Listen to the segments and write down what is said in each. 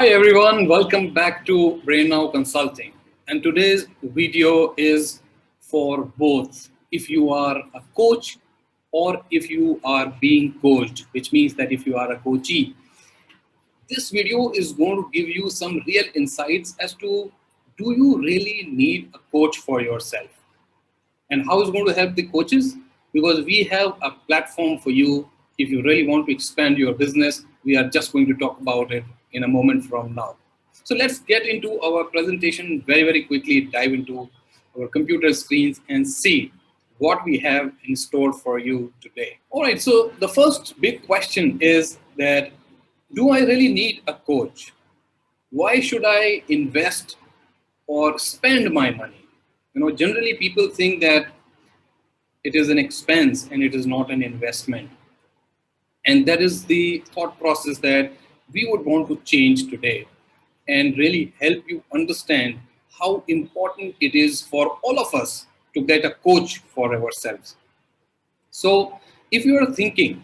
Hi everyone, welcome back to Brain Now Consulting. And today's video is for both if you are a coach or if you are being coached, which means that if you are a coachee. This video is going to give you some real insights as to do you really need a coach for yourself? And how is going to help the coaches? Because we have a platform for you. If you really want to expand your business, we are just going to talk about it in a moment from now. So let's get into our presentation very quickly, dive into our computer screens and see what we have in store for you today. All right, so the first big question is that do I really need a coach? Why should I invest or spend my money? Generally people think that it is an expense and it is not an investment. And that is the thought process that we would want to change today and really help you understand how important it is for all of us to get a coach for ourselves. So if you are thinking,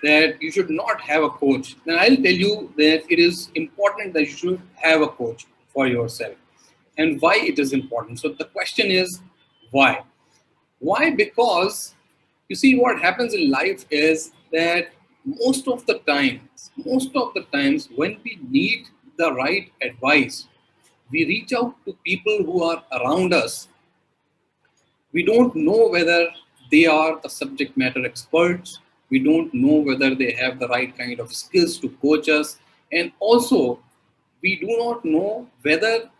that you should not have a coach, then I'll tell you that it is important that you should have a coach for yourself and why it is important. So the question is why? Why? Because you see what happens in life is that most of the times when we need the right advice, we reach out to people who are around us. We don't know whether they are the subject matter experts. We don't know whether they have the right kind of skills to coach us. And also, we do not know whether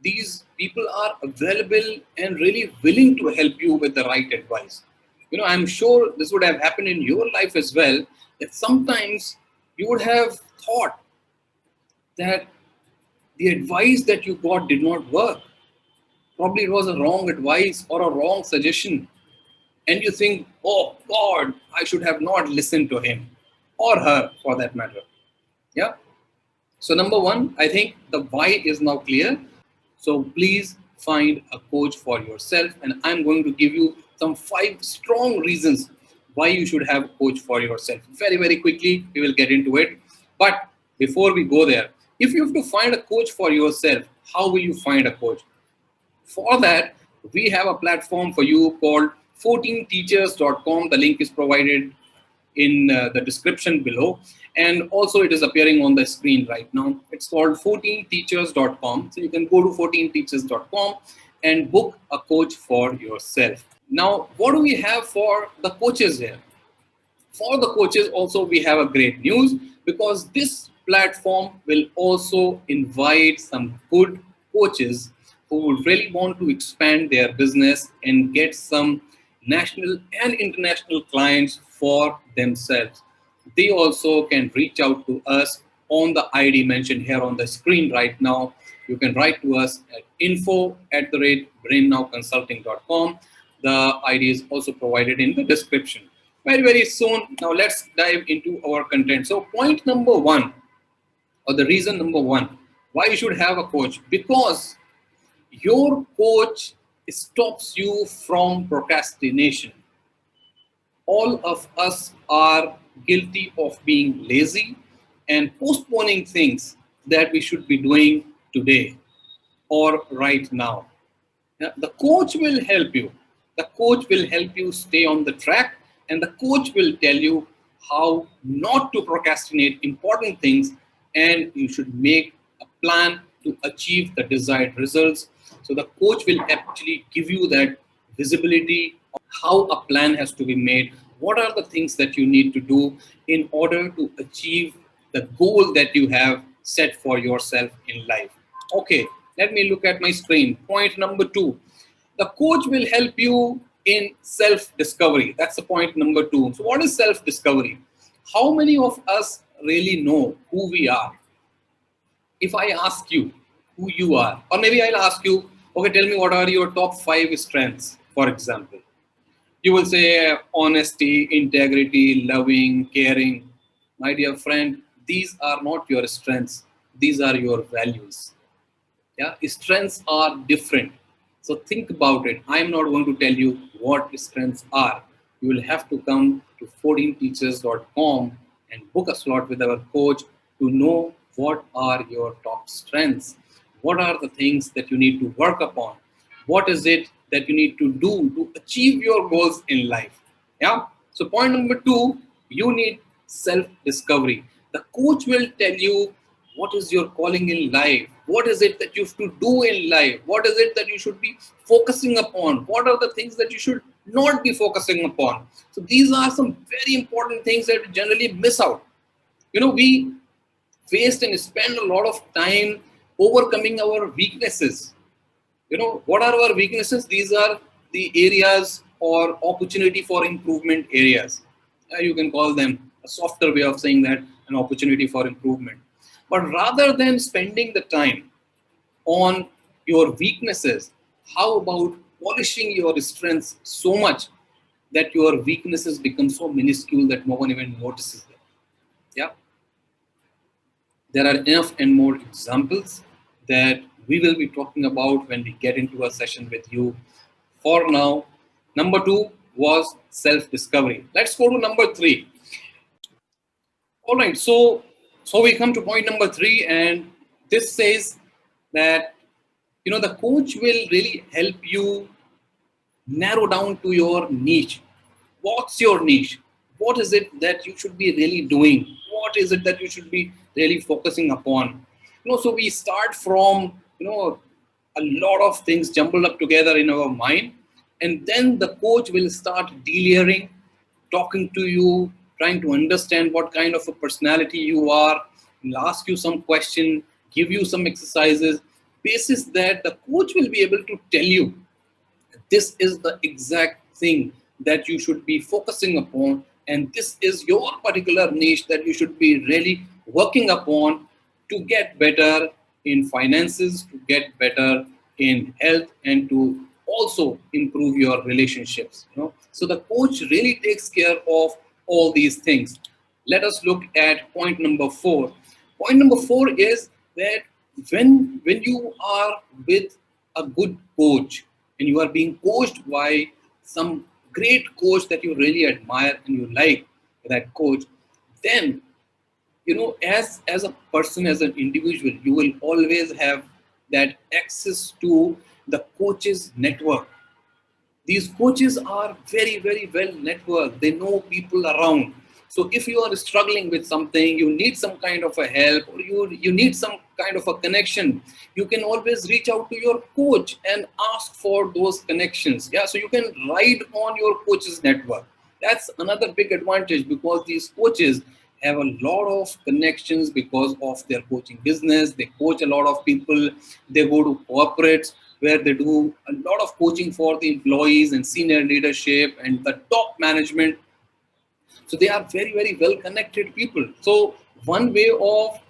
these people are available and really willing to help you with the right advice. I'm sure this would have happened in your life as well, that sometimes you would have thought that the advice that you got did not work. Probably it was a wrong advice or a wrong suggestion. And you think, oh God, I should have not listened to him or her for that matter. Yeah. So number one, I think the why is now clear. So please find a coach for yourself. And I'm going to give you some 5 strong reasons why you should have a coach for yourself. Very quickly, we will get into it. But before we go there, if you have to find a coach for yourself, how will you find a coach? For that, we have a platform for you called 14teachers.com. The link is provided in the description below. And also it is appearing on the screen right now. It's called 14teachers.com. So you can go to 14teachers.com and book a coach for yourself. Now, what do we have for the coaches here? For the coaches also, we have a great news because this platform will also invite some good coaches who would really want to expand their business and get some national and international clients for themselves. They also can reach out to us on the ID mentioned here on the screen right now. You can write to us at info@brainnowconsulting.com. The ID is also provided in the description. Very soon. Now let's dive into our content. So point number one, or the reason number one, why you should have a coach, because your coach stops you from procrastination. All of us are guilty of being lazy and postponing things that we should be doing today or right now. The coach will help you. The coach will help you stay on the track, and the coach will tell you how not to procrastinate important things, and you should make a plan to achieve the desired results. So the coach will actually give you that visibility on how a plan has to be made. What are the things that you need to do in order to achieve the goal that you have set for yourself in life? Okay, let me look at my screen. Point number two, the coach will help you in self-discovery. That's the point number two. So what is self-discovery? How many of us really know who we are? If I ask you who you are, or maybe I'll ask you, okay, tell me what are your top 5 strengths, for example. You will say honesty, integrity, loving, caring. My dear friend, these are not your strengths. These are your values. Yeah, strengths are different. So think about it. I am not going to tell you what strengths are. You will have to come to 14teachers.com and book a slot with our coach to know What are your top strengths? What are the things that you need to work upon? What is it that you need to do to achieve your goals in life? Yeah. So point number two, you need self-discovery. The coach will tell you what is your calling in life, what is it that you have to do in life, what is it that you should be focusing upon, what are the things that you should not be focusing upon. So these are some very important things that we generally miss out. We waste and spend a lot of time overcoming our weaknesses. What are our weaknesses? These are the areas or opportunity for improvement areas. You can call them a softer way of saying that, an opportunity for improvement. But rather than spending the time on your weaknesses, how about polishing your strengths so much that your weaknesses become so minuscule that no one even notices them? Yeah. There are enough and more examples that we will be talking about when we get into a session with you. For now, number two was self-discovery. Let's go to number three. All right, so we come to point number three, and this says that the coach will really help you narrow down to your niche. What's your niche? What is it that you should be really doing? What is it that you should be really focusing upon? So we start from a lot of things jumbled up together in our mind, and then the coach will start delayering, talking to you, trying to understand what kind of a personality you are, and ask you some question, give you some exercises. Basis that the coach will be able to tell you this is the exact thing that you should be focusing upon, and this is your particular niche that you should be really working upon to get better in finances, to get better in health, and to also improve your relationships. So the coach really takes care of all these things. Let us look at point number four. Point number four is that when you are with a good coach and you are being coached by some great coach that you really admire and you like that coach, then as a person, as an individual, you will always have that access to the coach's network. These coaches are very, very well networked. They know people around. So if you are struggling with something, you need some kind of a help, or you need some kind of a connection, you can always reach out to your coach and ask for those connections. Yeah, so you can ride on your coach's network. That's another big advantage, because these coaches have a lot of connections because of their coaching business. They coach a lot of people. They go to corporates where they do a lot of coaching for the employees and senior leadership and the top management. So they are very, very well connected people. So one way of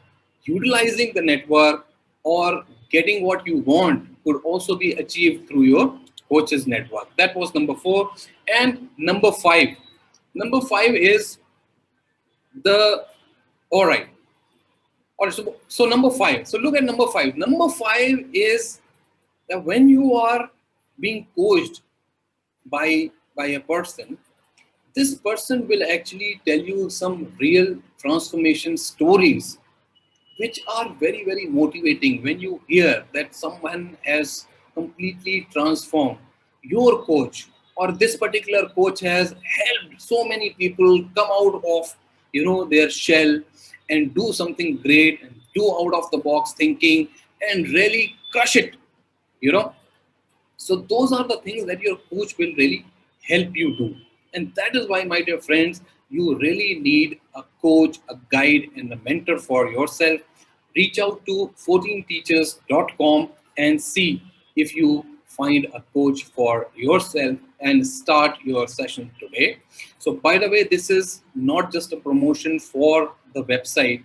utilizing the network or getting what you want could also be achieved through your coaches network. That was number four. And number five. Number five is the, all right. All right, so number five. So look at number five. Number five is that when you are being coached by a person, this person will actually tell you some real transformation stories, which are very, very motivating. When you hear that someone has completely transformed, your coach or this particular coach has helped so many people come out of their shell and do something great and do out of the box thinking and really crush it you know so those are the things that your coach will really help you do. And that is why, my dear friends, you really need a coach, a guide, and a mentor for yourself. Reach out to 14teachers.com and see if you find a coach for yourself and start your session today. So, by the way, this is not just a promotion for the website.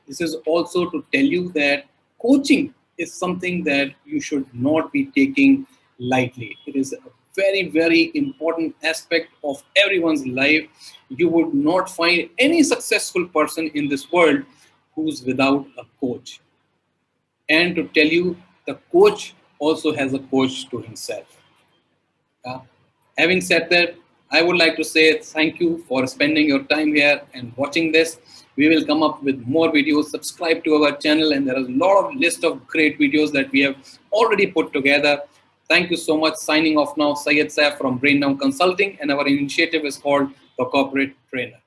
This is also to tell you that coaching is something that you should not be taking lightly. It is a very, very important aspect of everyone's life. You would not find any successful person in this world who's without a coach. And to tell you, the coach also has a coach to himself. Having said that, I would like to say thank you for spending your time here and watching this. We will come up with more videos. Subscribe to our channel, and there is a lot of list of great videos that we have already put together. Thank you so much. Signing off now, Syed Saif from Braindown Consulting, and our initiative is called The Corporate Trainer.